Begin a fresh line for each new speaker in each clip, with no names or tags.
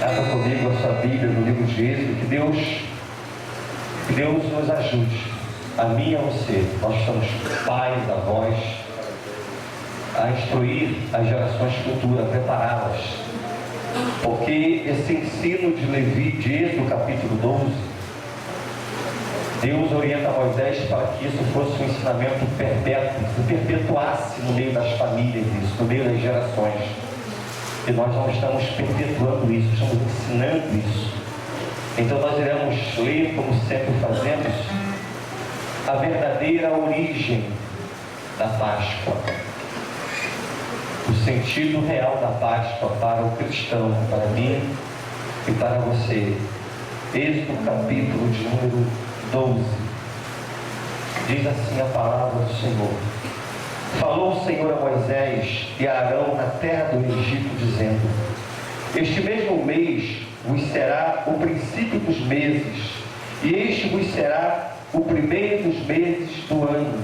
Abra comigo a sua Bíblia no livro de Êxodo. Que Deus nos ajude, a mim e a você. Nós somos pais, avós, a instruir as gerações futuras, a prepará-las. Porque esse ensino de Levi, de Êxodo capítulo 12, Deus orienta Moisés para que isso fosse um ensinamento perpétuo, se perpetuasse no meio das famílias, isso, no meio das gerações. E nós não estamos perpetuando isso, estamos ensinando isso. Então nós iremos ler, como sempre fazemos, a verdadeira origem da Páscoa, o sentido real da Páscoa para o cristão, para mim e para você. Êxodo capítulo de número 12. Diz assim a palavra do Senhor: falou o Senhor a Moisés e a Arão na terra do Egito, dizendo: este mesmo mês vos será o princípio dos meses, e este vos será o primeiro dos meses do ano.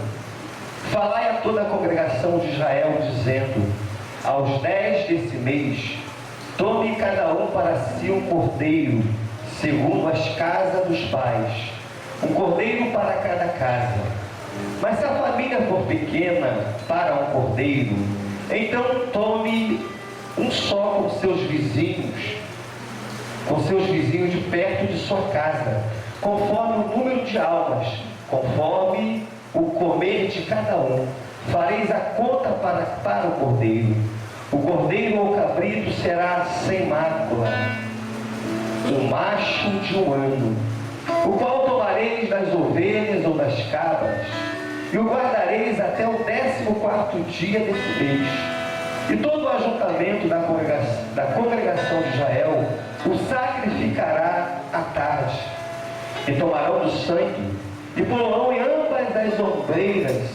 Falai a toda a congregação de Israel, dizendo: aos 10 desse mês, tome cada um para si um cordeiro, segundo as casas dos pais, um cordeiro para cada casa. Mas se a família for pequena para um cordeiro, então tome um só com seus vizinhos de perto de sua casa, conforme o número de almas, conforme o comer de cada um. Fareis a conta para o cordeiro. O cordeiro ou cabrito será sem mácula, um macho de um ano, o qual tomareis das ovelhas ou das cabras, e o guardareis até o 14º dia desse mês. E todo o ajuntamento da congregação de Israel o sacrificará à tarde. E tomarão do sangue, e porão em ambas as ombreiras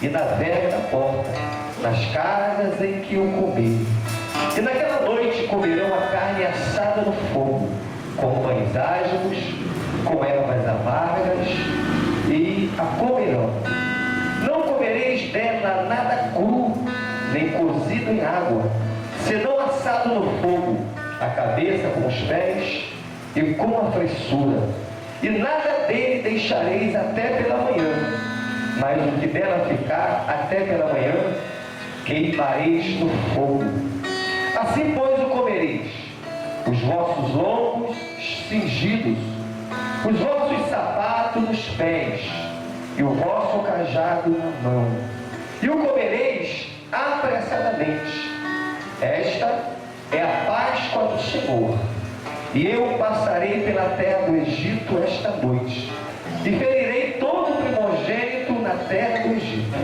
e na verga da porta, nas casas em que o comerem. E naquela noite comerão a carne assada no fogo, com pães ázimos, com ervas amargas, e a comerão. Não comereis dela nada cru, nem cozido em água, senão assado no fogo, a cabeça com os pés e com a fressura. E nada dele deixareis até pela manhã, mas o que dela ficar até pela manhã, queimareis no fogo. Assim, pois, o comereis: os vossos lombos cingidos, os vossos sapatos nos pés, e o vosso cajado na mão. E o comereis apressadamente. Esta é a Páscoa do Senhor. E eu passarei pela terra do Egito esta noite, e ferirei todo o primogênito na terra do Egito,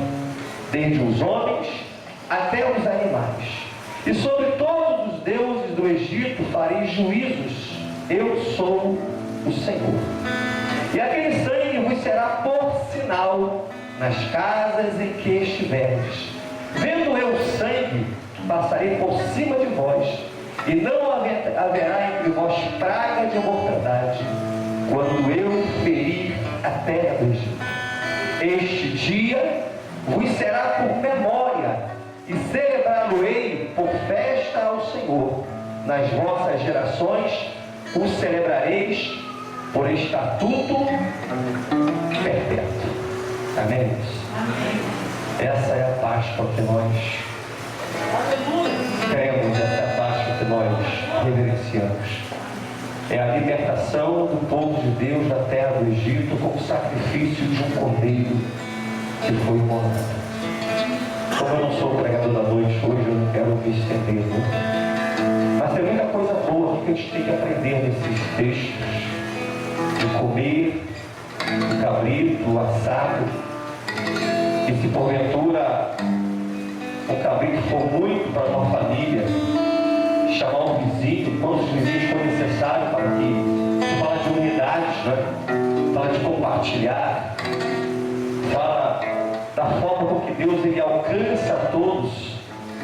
desde os homens até os animais. E sobre todos os deuses do Egito farei juízos. Eu sou o Senhor. E aquele sangue vos será por sinal nas casas em que estiveres. Vendo eu o sangue, passarei por cima de vós, e não haverá entre vós praga de mortandade, quando eu ferir a terra do Egito. Este dia vos será por memória, e celebrá-lo-ei por festa ao Senhor. Nas vossas gerações o celebrareis por estatuto perpétuo. Amém? Amém. Essa é a Páscoa que nós cremos, essa é a Páscoa que nós reverenciamos. É a libertação do povo de Deus da terra do Egito com o sacrifício de um cordeiro que foi imolado. Como eu não sou o pregador da noite hoje, eu não quero me estender muito. Mas tem muita coisa boa que a gente tem que aprender nesses textos. De comer, o cabrito, o assado. E se porventura o cabrito for muito para uma família, chamar um vizinho, quantos vizinhos for necessário para que fala de unidade, né? Fala de compartilhar, fala da forma com que Deus ele alcança a todos.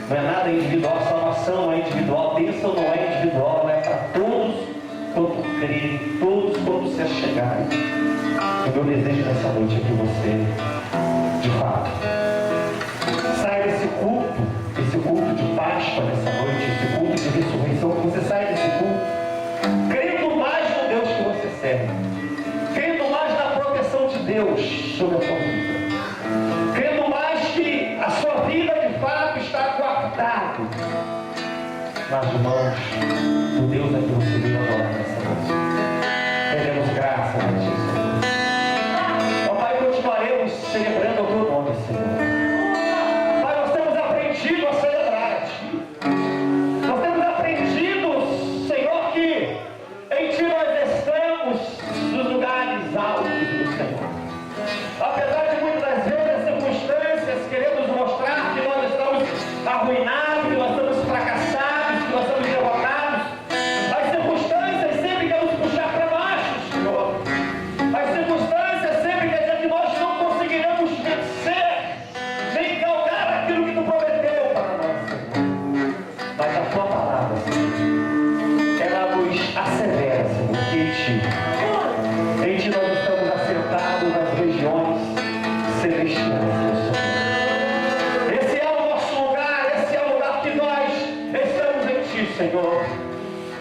Não é nada individual, a salvação não é individual, a bênção não é individual, ela é para todos quanto crê, todos quanto se achegarem. O meu desejo nessa noite é que você, de fato, saia desse culto de Páscoa nessa noite, esse culto de ressurreição, que você saia desse culto nas mãos do Deus a que você veio adorar nessa noite. Rendemos graças a Ti, Senhor. Ó Pai, continuaremos celebrando o Teu nome, Senhor. Pai, nós temos aprendido a celebrar a Ti. Nós temos aprendido, Senhor, que em Ti nós estamos nos lugares altos do Senhor. Apesar de muitas das vezes as circunstâncias queremos mostrar que nós estamos arruinados, que nós estamos fracassados, que nós estamos derrotados, as circunstâncias sempre querem nos puxar para baixo, Senhor. As circunstâncias sempre querem dizer que nós não conseguiremos vencer, nem galgar aquilo que Tu prometeu para nós, Senhor. Mas a Tua palavra, Senhor, ela nos assevera, Senhor, que em Ti nós estamos assentados nas regiões celestiais, meu Senhor. Esse é o nosso lugar, esse é o lugar que nós estamos em Ti, Senhor.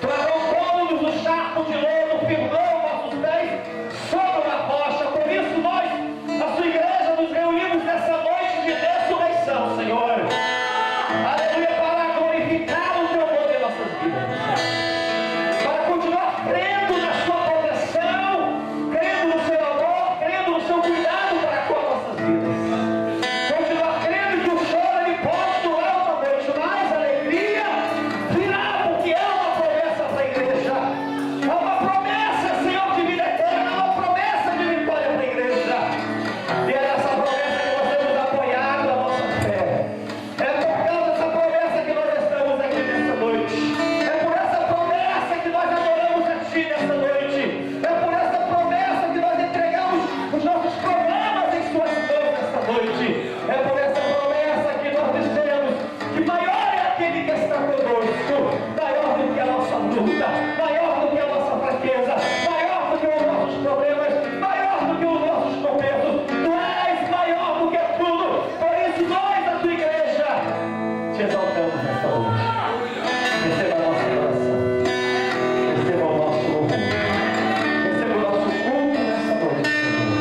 Tu arrancou-nos do charco de lodo, firmou nossos pés sobre uma rocha. Por isso nós, a Sua igreja, nos reunimos nessa noite de ressurreição, Senhor. Aleluia, para glorificar o Teu nome em nossas vidas, para continuar crendo na Sua proteção, crendo no Seu amor, crendo no Seu cuidado para com as nossas vidas. Continuar crendo que o choro ele pode durar uma noite, mas a alegria virá, porque é uma promessa para a igreja. É uma promessa, Senhor, de vida eterna, é uma promessa de vitória para a igreja. E é nessa promessa que nós temos apoiado a nossa fé. É por causa dessa promessa que nós estamos aqui nessa noite. É por essa promessa que nós adoramos a Ti nessa noite. É por essa promessa que nós entregamos os nossos problemas em Suas mãos nessa noite. É por essa promessa que nós dizemos que maior é aquele que está conosco, maior do que a nossa luta, maior do que a nossa fraqueza, maior do que os nossos problemas, maior do que os nossos começos. Tu és maior do que tudo. Por isso nós, a Tua igreja, Te exaltamos nessa noite. Receba a nossa oração. Receba o nosso louvor. Receba o nosso culto nessa noite, Senhor.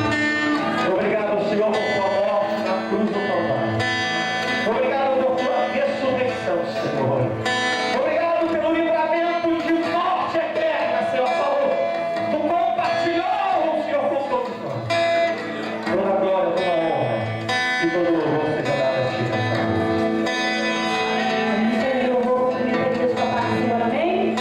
Obrigado, Senhor, por Tua morte na cruz do Calvário. Obrigado por Tua ressurreição, Senhor. Obrigado pelo livramento de morte eterna, Senhor. Tu compartilhou, Senhor, com todos nós. Toda a glória, toda a honra e todo o louvor seja dado a Ti nessa noite.
Eu vou pedir a Deus para participar, amém?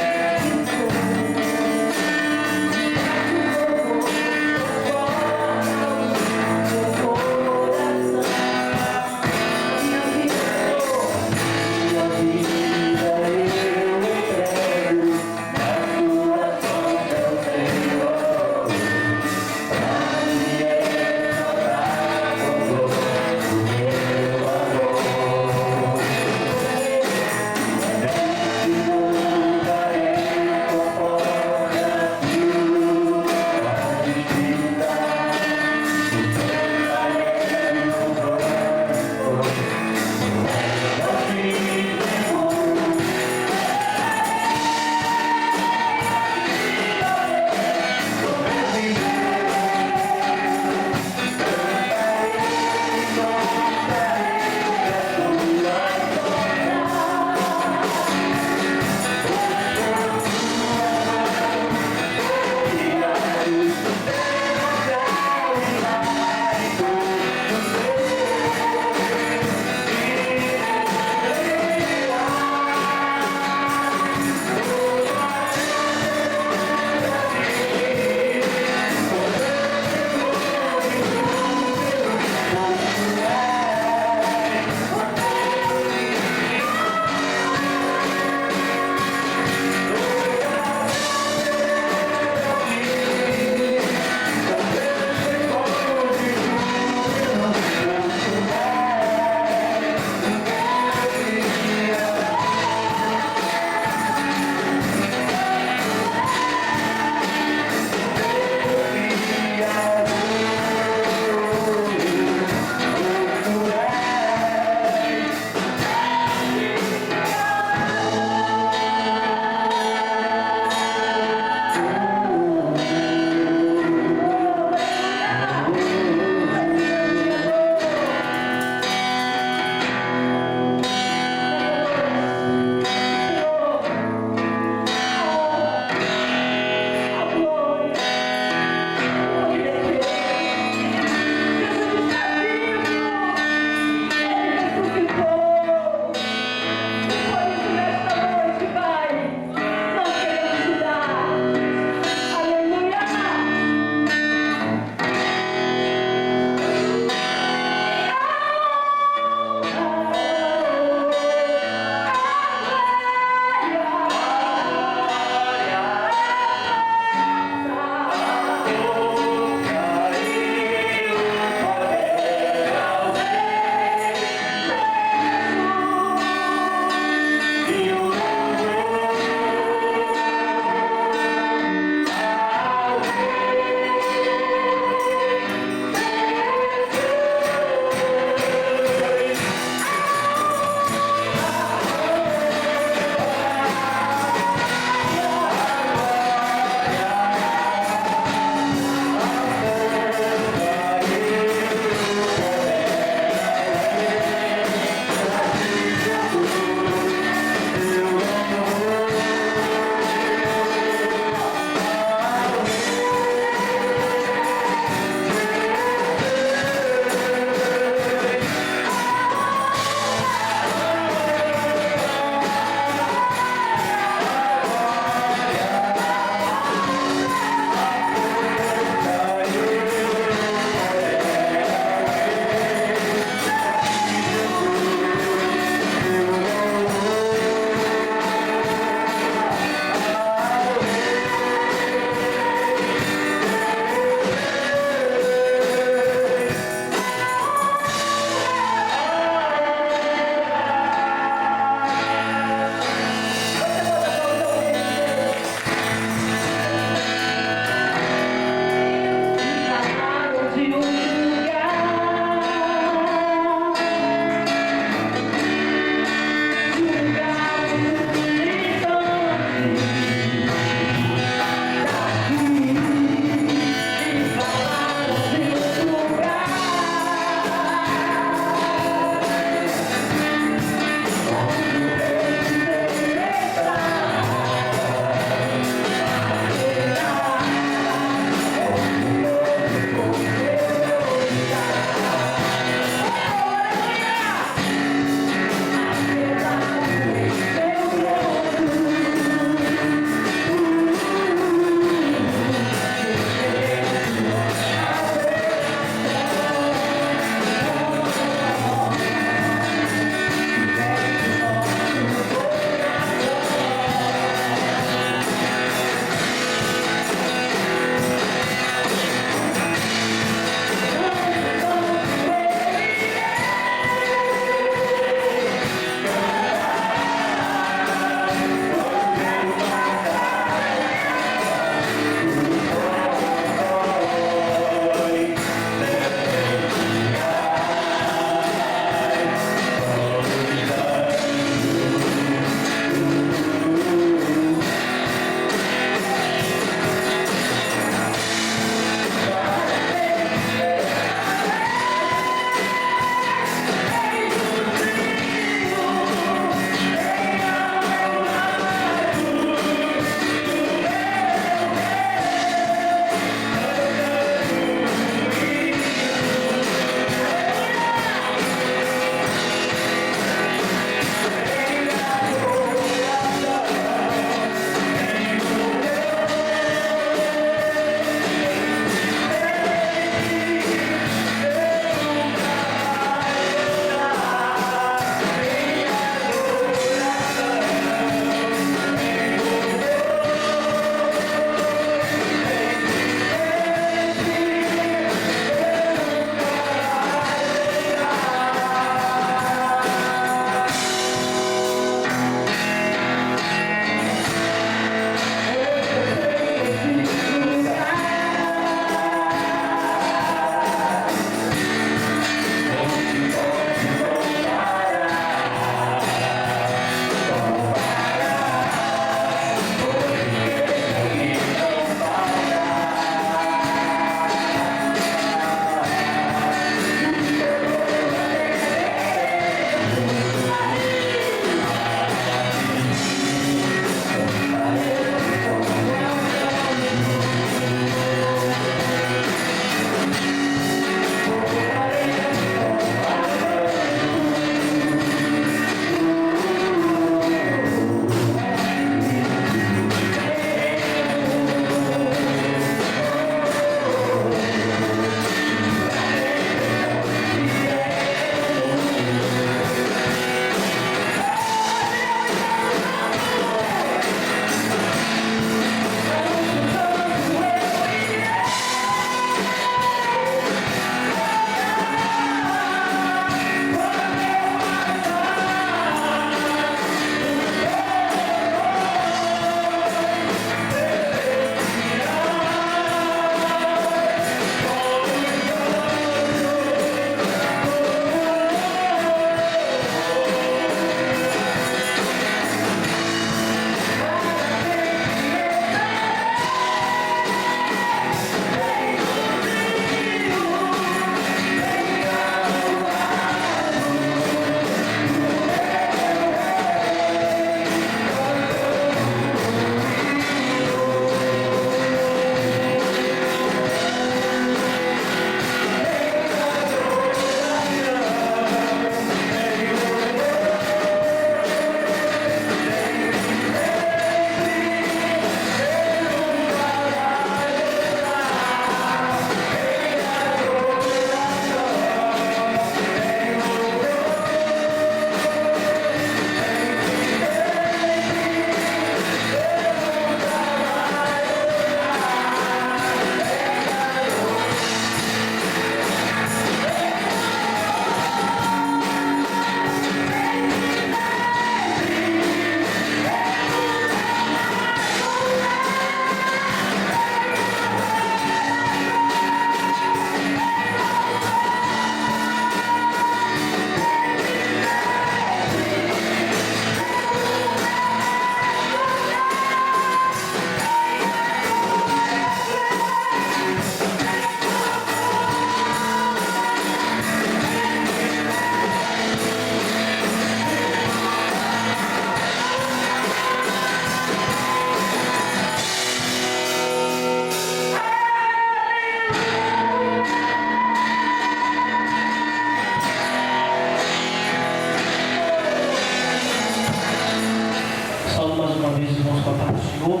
com a paz do Senhor.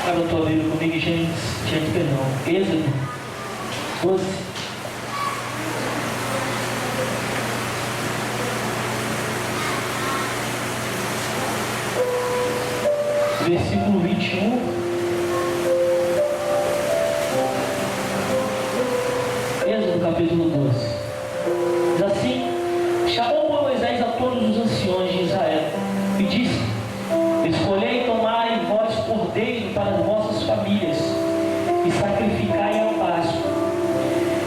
Abra a tua Bíblia comigo em Êxodo 12. Versículo 21. Êxodo capítulo 12. Diz assim: chamou Moisés a todos os anciões de Israel e disse: escolhei e tomai vós cordeiro para as vossas famílias e sacrificai a Páscoa.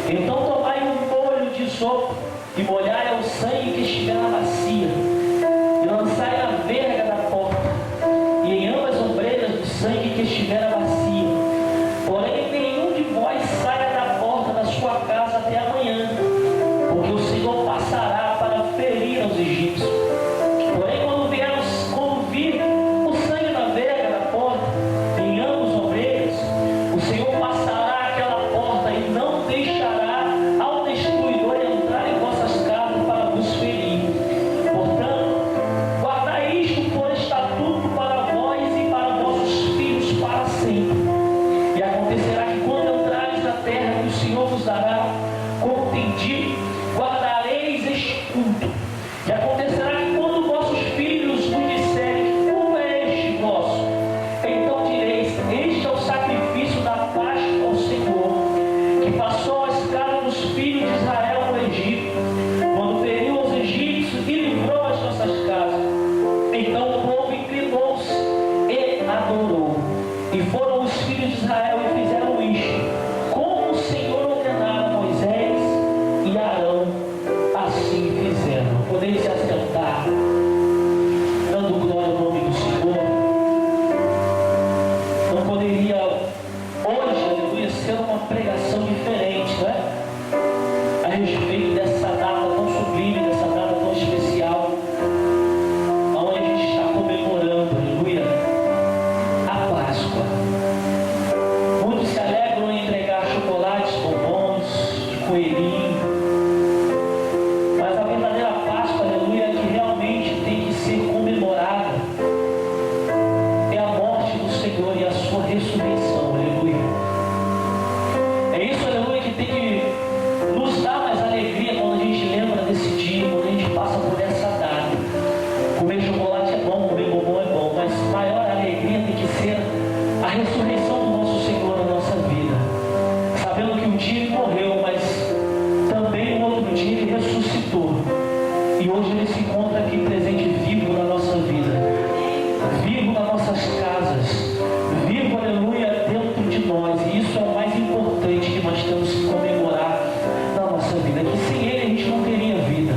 Então tomai um molho de sopa e molhai o sangue que estiver na bacia e lançai na verga da porta e em ambas ombreiras do sangue que estiver na bacia. Porém nenhum de vós saia da porta da sua casa até amanhã, porque o Senhor passará para ferir aos egípcios. Porém quando vir o sangue na verga da porta em ambos os ombreiros, o Senhor passará aquela porta e não deixará ao destruidor entrar em vossas casas para vos ferir. Portanto, guardai isto por estatuto para vós e para vossos filhos para sempre. E acontecerá que quando entrares na terra que o Senhor vos dará, como entendi, guardareis este culto. E acontecerá que quando vossos filhos vos disserem: que culto é este vosso? Então direis: este é o sacrifício da Páscoa ao Senhor, que passou as casas dos filhos de Israel no Egito, quando feriu os egípcios e livrou as nossas casas. Então o povo inclinou-se e adorou. E foram os filhos de Israel e fizeram isto, como o Senhor ordenara a Moisés e Arão, assim fizeram. Podeis se assentar, dando glória ao nome do Senhor. Não poderia hoje, aleluia, ser uma pregação diferente, não é? A respeito dessa data tão sublime, dessa data tão especial, onde a gente está comemorando, aleluia, a Páscoa. Muitos se alegram em entregar chocolates, bombons, de coelhinho, mas a verdadeira Páscoa, aleluia, que realmente tem que ser comemorada é a morte do Senhor e a sua ressurreição, aleluia. É isso, aleluia, que tem que nos dar mais alegria quando a gente lembra desse dia, quando a gente passa por essa data. Comer chocolate é bom, comer bombom é bom, mas maior alegria tem que ser a ressurreição do nosso Senhor na nossa vida, sabendo que um dia Ele morreu, mas também no outro dia Ele ressuscitou, e hoje Ele se encontra aqui presente, vivo na nossa vida, vivo nas nossas casas, vivo, aleluia, dentro de nós. E isso é o mais importante que nós temos que comemorar na nossa vida, que sem Ele a gente não teria vida,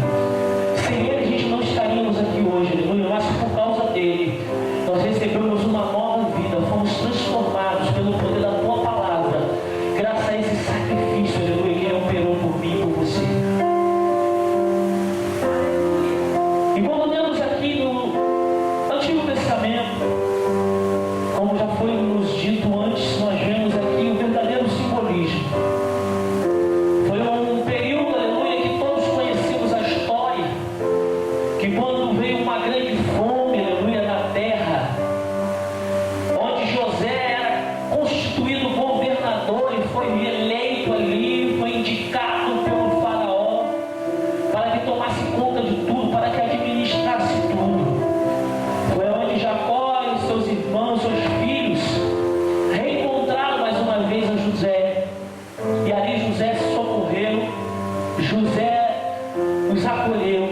sem Ele a gente não estaríamos aqui hoje, aleluia, mas por causa dEle nós recebemos uma nova vida, fomos transformados pelo poder da Tua palavra, graças a esse sacrifício, aleluia, que Ele operou por mim e por você. E quando lemos aqui no Antigo Testamento, como já foi nos dito antes, nós vemos aqui o verdadeiro simbolismo. Foi um período, aleluia, que todos conhecemos a história, que quando veio uma grande fome, aleluia, na terra, onde José era constituído governador e foi eleito ali, foi indicado pelo faraó para que tomasse conta de tudo, para que administrasse tudo. Foi onde Jacó e os seus irmãos, seus filhos, reencontraram mais uma vez a José, e ali José socorreu, José os acolheu,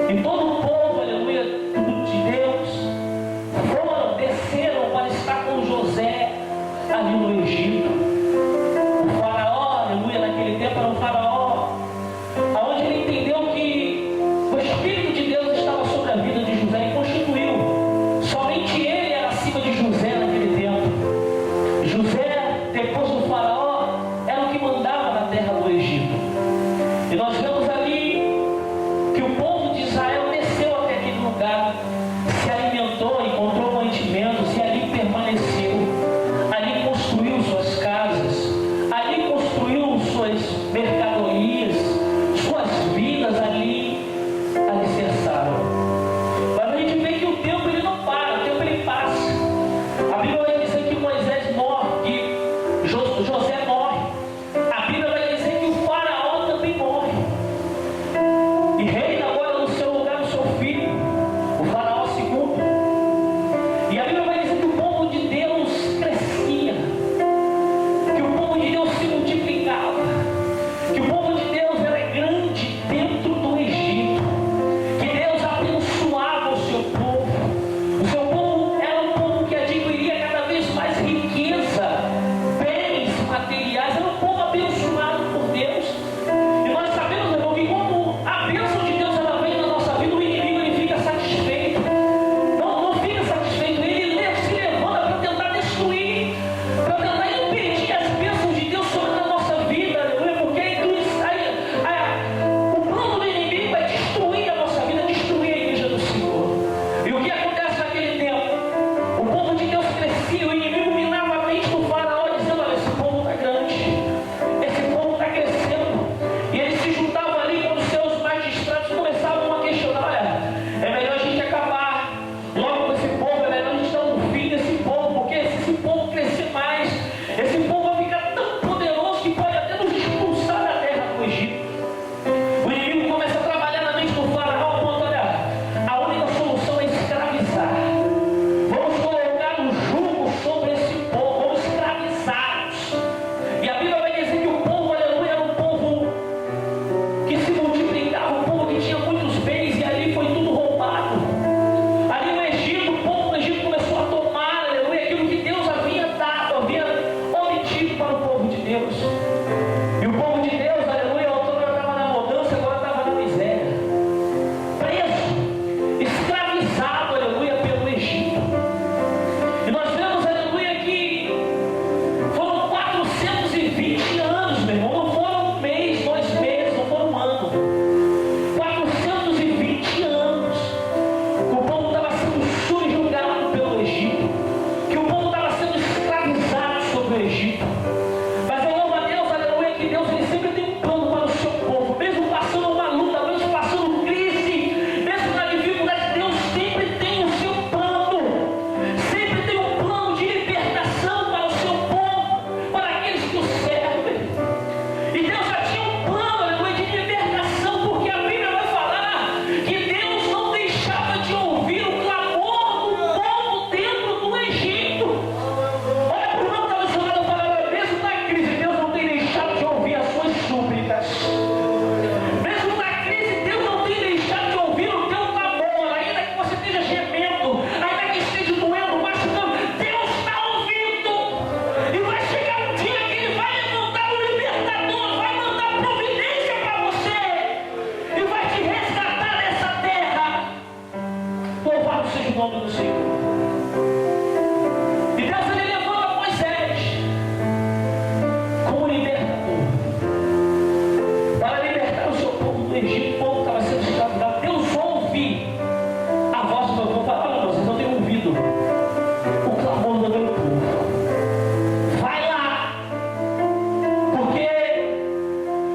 e todo o povo, aleluia, de Deus, desceram para estar com José ali no Egito. O faraó, aleluia, naquele tempo era um faraó onde ele entendeu que o Espírito de Deus estava sobre a vida de José e constituiu. Somente ele era acima de José naquele tempo. José, depois do faraó, era o que mandava na terra do Egito. E nós vemos ali que o povo de Israel desceu até aquele lugar, se alimentou, encontrou mantimentos e ali permaneceu. Ali construiu suas casas, ali construiu suas mercadorias.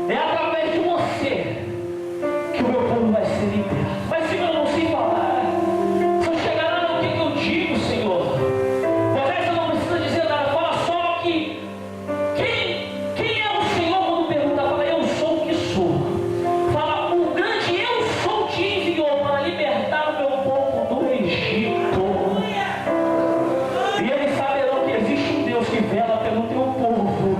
É através de você que o meu povo vai ser liberto. Mas, Senhor, eu não sei falar. Se eu chegar lá, o que eu digo, Senhor? Você não precisa dizer nada. Fala só que quem é o Senhor quando pergunta? Fala, eu sou o que sou. Fala, o grande eu sou te enviou para libertar o meu povo do Egito. E eles saberão que existe um Deus que vela pelo teu povo.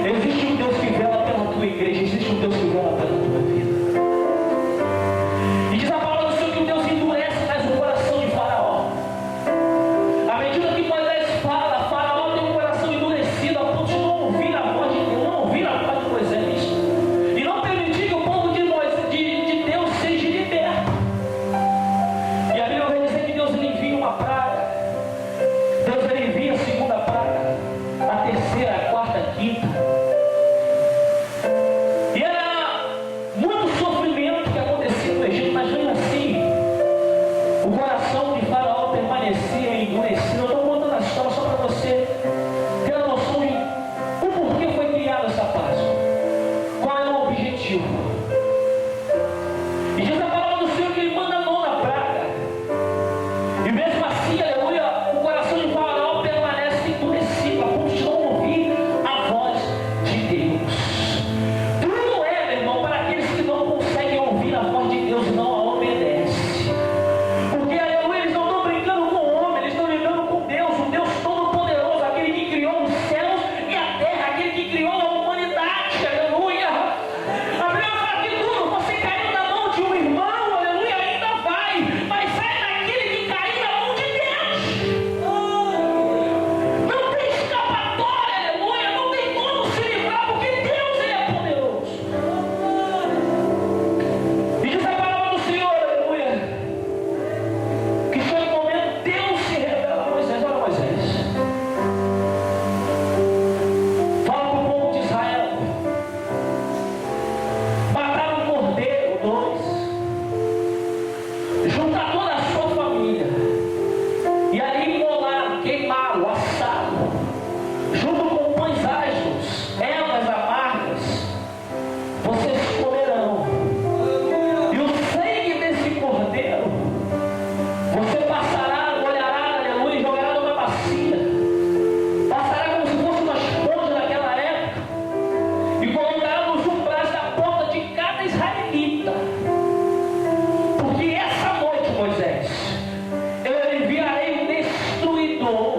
Existe um Deus que vela pela tua igreja. Existe um Deus que vela pela tua vida. E diz a palavra do Senhor que o Deus endurece mais o coração de Faraó. À medida que Moisés fala, Faraó tem um coração endurecido a ponto de não ouvir a voz de Deus, não ouvir a voz de Moisés. E não permitir que o povo de Deus seja liberto. E a Bíblia vai dizer que Deus ele envia uma praga. Deus ele envia a segunda praga, a terceira, a quarta, a quinta. E era muito sofrimento que acontecia no Egito, mas mesmo assim, o coração de Faraó permanecia endurecido. Eu estou contando a história só para você ter a noção de o porquê foi criada essa Páscoa. Qual é o objetivo? E diz a palavra do Senhor que ele manda a nona praga. E mesmo assim, aleluia, o coração de Faraó permanece endurecido a ponto de não ouvir a voz de Deus. Tudo é, meu irmão, para aqueles que não conseguem ouvir a voz de Deus e não a obedecem. Porque, aleluia, eles não estão brincando com o homem, eles estão brincando com Deus, o Deus Todo-Poderoso, aquele que criou os céus e a terra, aquele que criou a humanidade, aleluia. A Bíblia fala que tudo, você caiu na mão de um irmão, aleluia, ainda vai, mas sai daquele que caiu na mão de Deus. Não tem escapatória, aleluia, não tem como se livrar, porque Deus ele é poderoso. E diz a palavra do Senhor, aleluia, que foi o momento Deus se revela a Moisés. Olha Moisés, fala para o povo de Israel, mataram um cordeiro, 2, juntar toda a sua família, e ali imolaram, queimaram, assaram, junto com pães asmos, ervas amargas, vocês comerão. E o sangue desse cordeiro, você passará, molhará, aleluia, e jogará numa bacia. Passará como se fosse uma esponja naquela época, e colocará nos umbrais da porta de cada israelita. Porque essa noite, Moisés, eu enviarei um destruidor.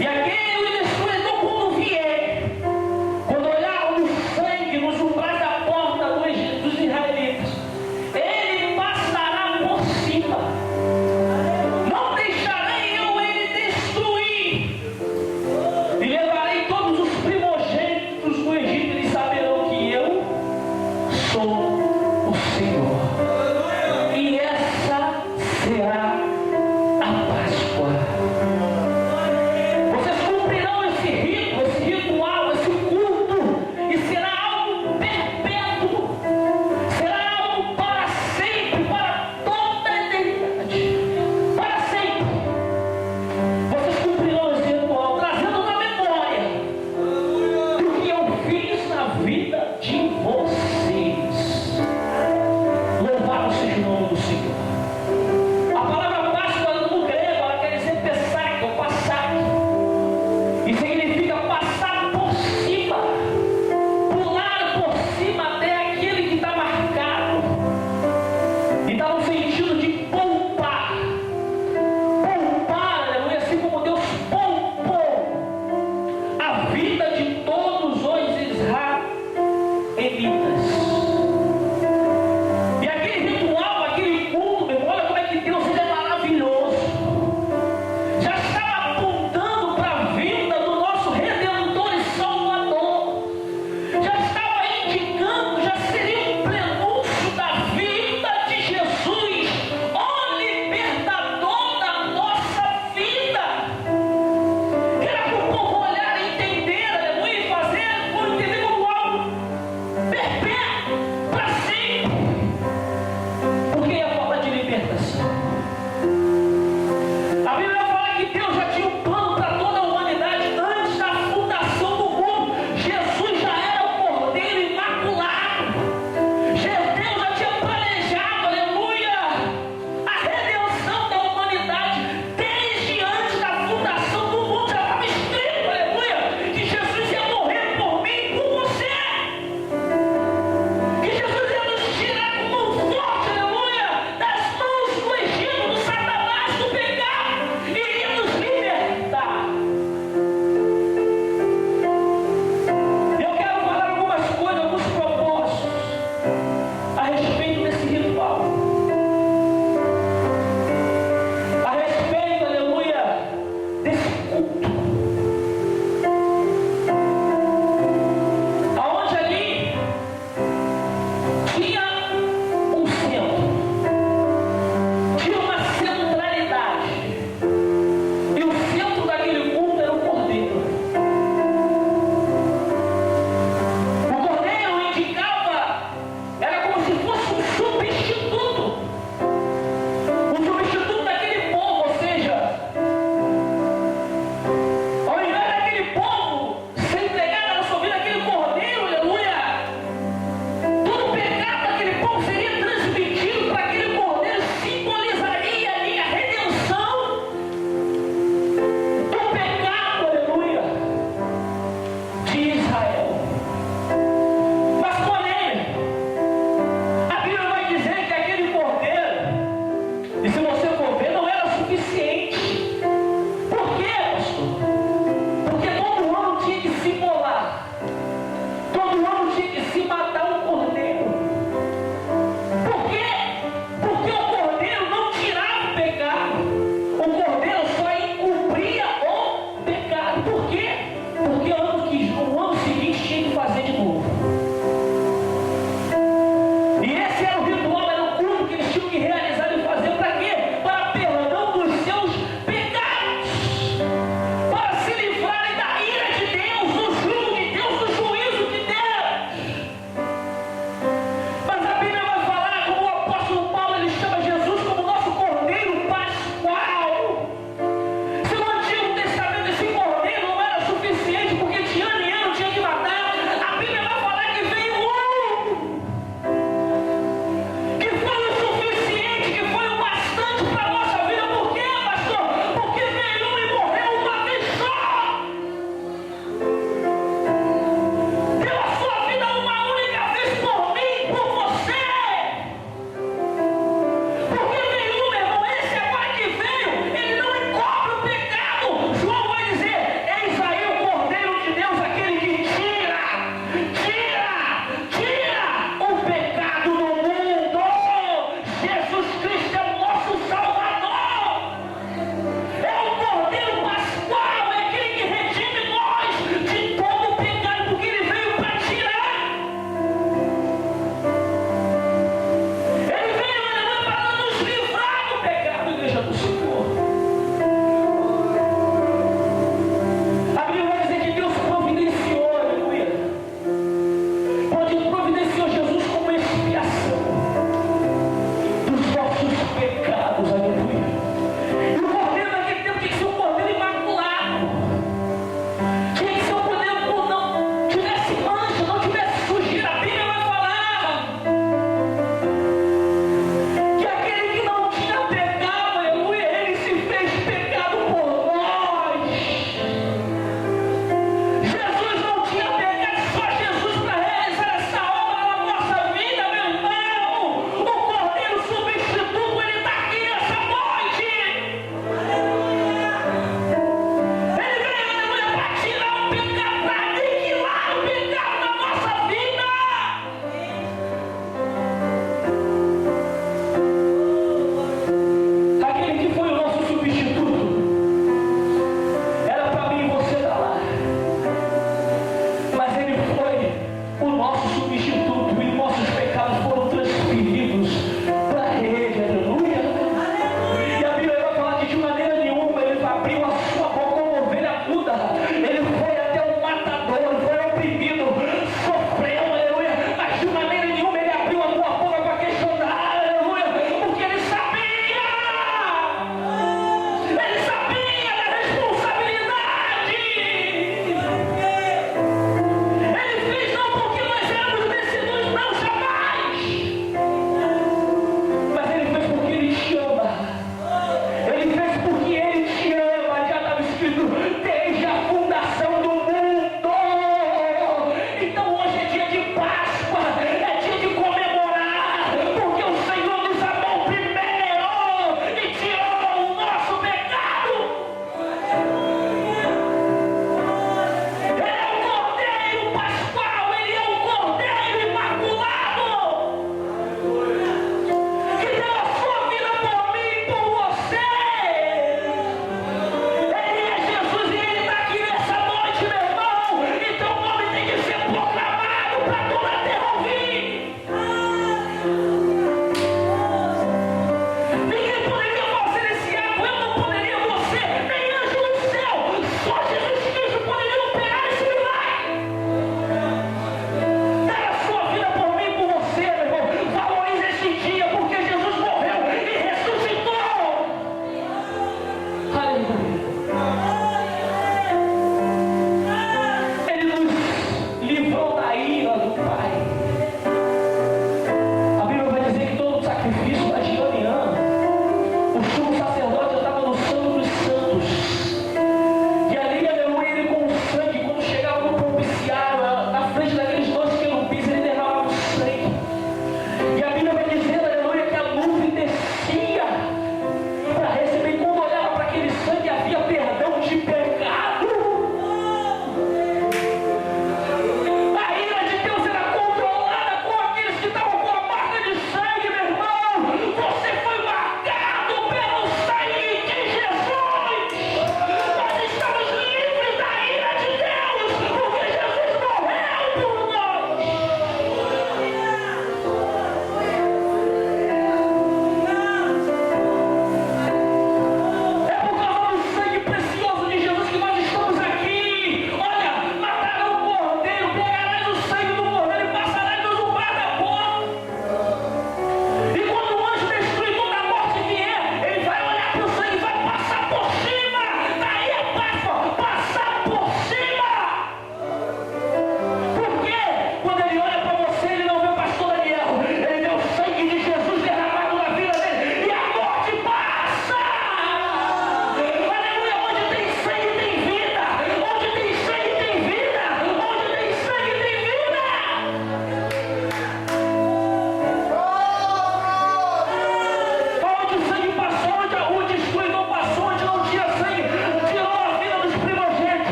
E aquele destruidor, quando vier, quando olhar o sangue nos umbrais da porta dos israelitas, ele passará por cima. Não deixarei eu ele destruir. E levarei todos os primogênitos do Egito, eles saberão que eu sou o Senhor. E essa será a Páscoa. Vocês cumprirão esse rito, esse ritual, esse culto, e será algo perpétuo, será algo para sempre, para toda a eternidade, para sempre. Vocês cumprirão esse ritual, trazendo na memória do que eu fiz na vida de vocês. Louvado seja o nome do Senhor. A palavra Páscoa no grego, ela quer dizer Pesach, ou Passach. E significa passar por cima, pular por cima até aquele que está marcado. E dá um sentido de poupar. Poupar, aleluia, assim como Deus poupou a vida de todos os israelitas.